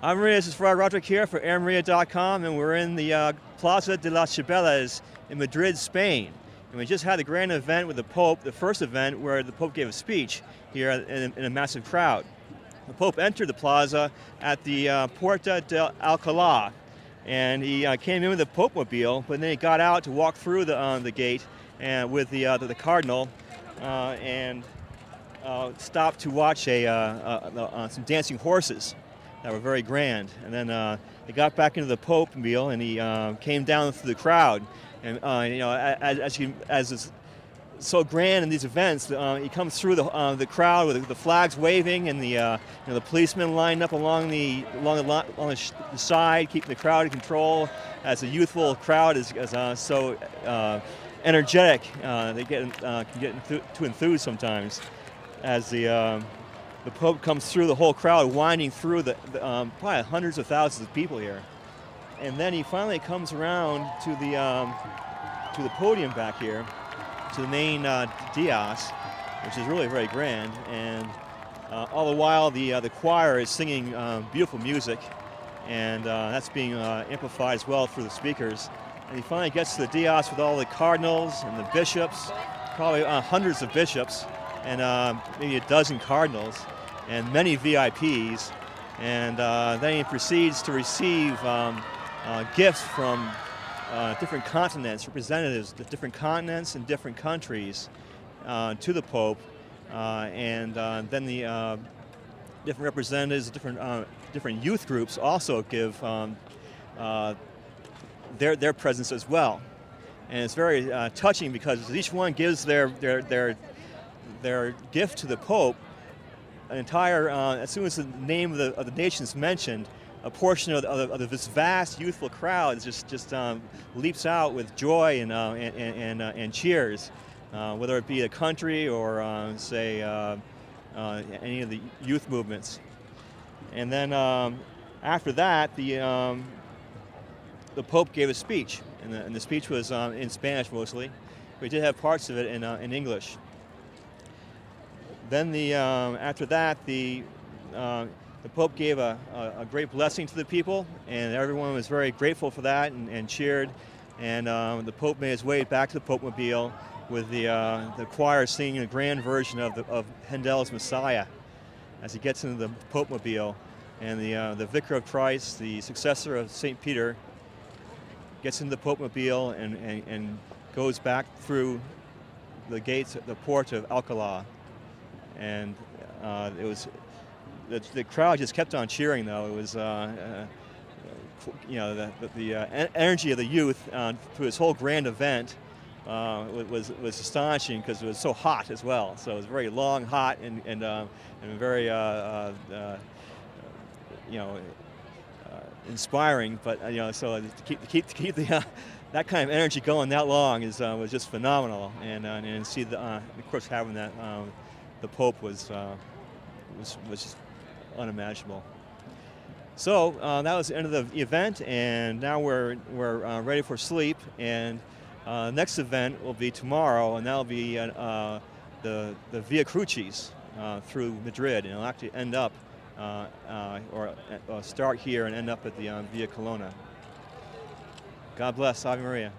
I'm Maria, this is Friar Roderic here for AirMaria.com, and we're in the Plaza de Cibeles in Madrid, Spain. And we just had a grand event with the Pope, the first event where the Pope gave a speech here in a massive crowd. The Pope entered the plaza at the Puerta de Alcalá, and he came in with the Pope mobile, but then he got out to walk through the gate and with the Cardinal and stopped to watch some dancing horses that were very grand. And then he got back into the Pope mobile and he came down through the crowd. And as is so grand in these events, he comes through the crowd with the flags waving and the policemen lined up along the side, keeping the crowd in control. As a youthful crowd is so energetic, they can get too enthused sometimes. As the Pope comes through the whole crowd, winding through probably hundreds of thousands of people here, and then he finally comes around to the podium back here, to the main dais, which is really very grand. And all the while, the choir is singing beautiful music, and that's being amplified as well through the speakers. And he finally gets to the dais with all the cardinals and the bishops, probably hundreds of bishops, and maybe a dozen cardinals, and many VIPs. And then he proceeds to receive gifts from different continents, representatives of different continents and different countries to the Pope. And then the different representatives of different youth groups also give their presence as well. And it's very touching because each one gives their gift to the Pope. An entire, as soon as the name of the nation is mentioned, a portion of this vast youthful crowd just leaps out with joy and cheers, whether it be a country or say any of the youth movements. And then after that, the Pope gave a speech, and the speech was in Spanish mostly. We did have parts of it in English. Then after that, the Pope gave a great blessing to the people, and everyone was very grateful for that and cheered. And the Pope made his way back to the Pope mobile with the choir singing a grand version of Handel's Messiah as he gets into the Pope mobile. And the Vicar of Christ, the successor of St. Peter, gets into the Pope mobile and goes back through the gates at the Puerta of Alcalá. And it was the crowd just kept on cheering, though. It was the energy of the youth through this whole grand event was astonishing because it was so hot as well. So it was very long, hot, and very inspiring. But so to keep that kind of energy going that long was just phenomenal. And see of course having that. The Pope was just unimaginable. So that was the end of the event, and now we're ready for sleep. And the next event will be tomorrow, and that'll be the Via Crucis through Madrid, and it'll actually end up or start here and end up at the Via Colonna. God bless, Ave Maria.